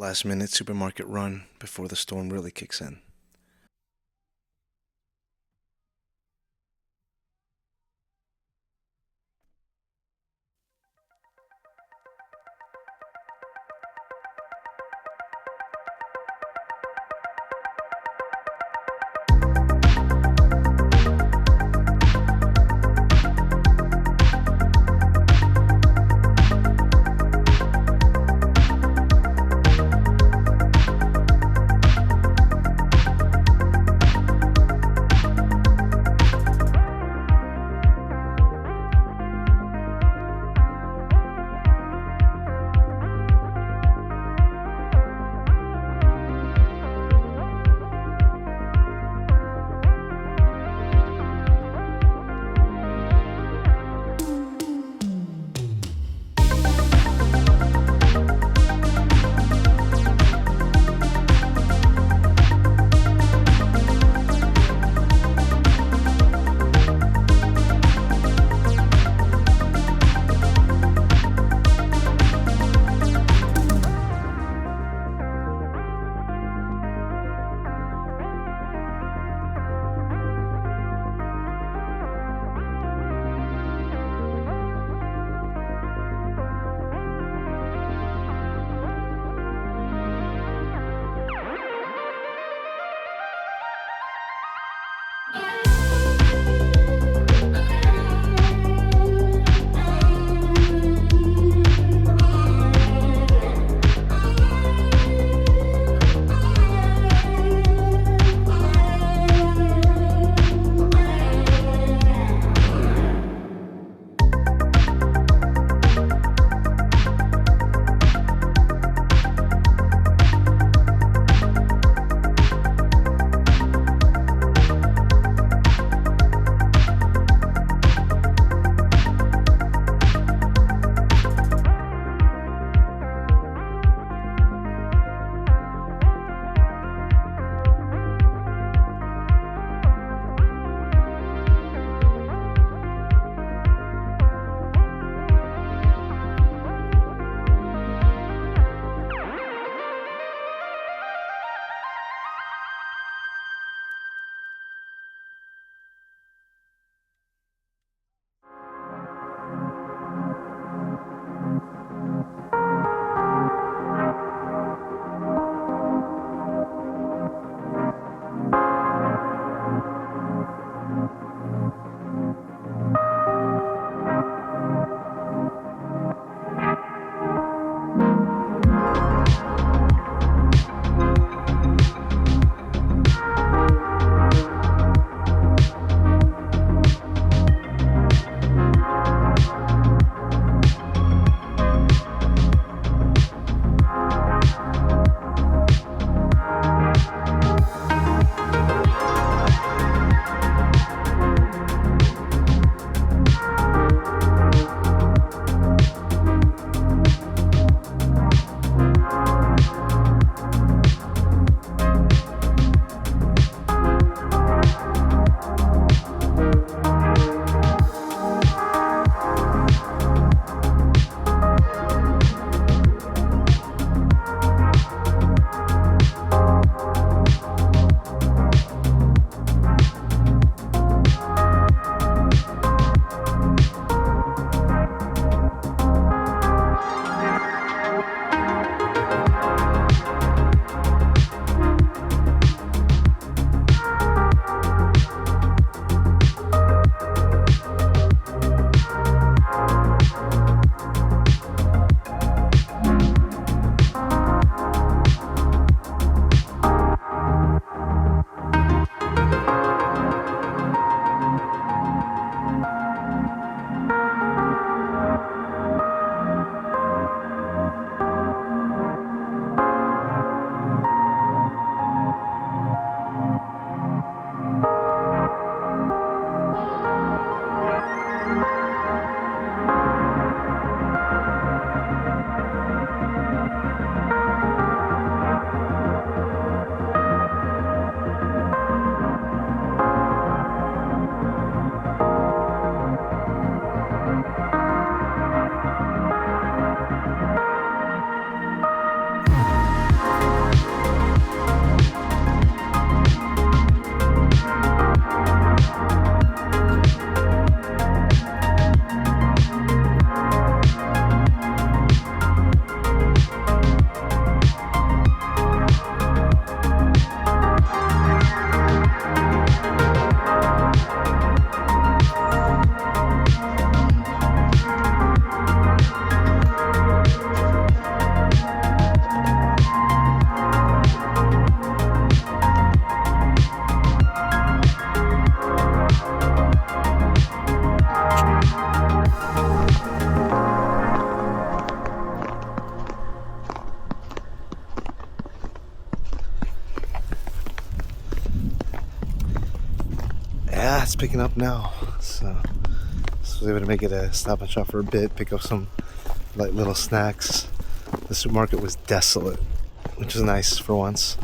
last minute supermarket run before the storm really kicks in. Yeah, it's picking up now. So I was able to make it a stop and shop for a bit, pick up some light little snacks. The supermarket was desolate, which was nice for once.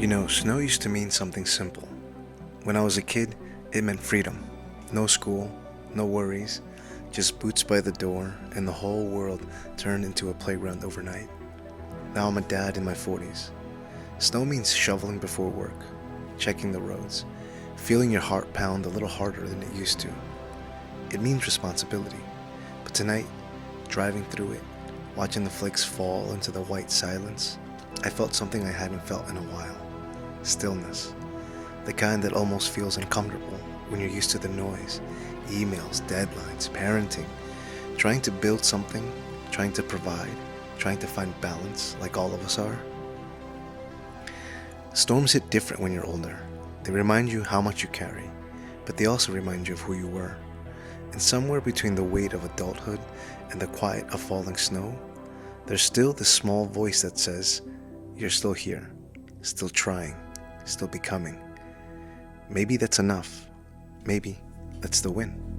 You know, snow used to mean something simple. When I was a kid, it meant freedom. No school, no worries, just boots by the door, and the whole world turned into a playground overnight. Now I'm a dad in my 40s. Snow means shoveling before work, checking the roads, feeling your heart pound a little harder than it used to. It means responsibility. But tonight, driving through it, watching the flakes fall into the white silence, I felt something I hadn't felt in a while. Stillness. The kind that almost feels uncomfortable when you're used to the noise, emails, deadlines, parenting, trying to build something, trying to provide, trying to find balance like all of us are? Storms hit different when you're older. They remind you how much you carry, but they also remind you of who you were. And somewhere between the weight of adulthood and the quiet of falling snow, there's still this small voice that says, you're still here, still trying, still becoming. Maybe that's enough. Maybe that's the win.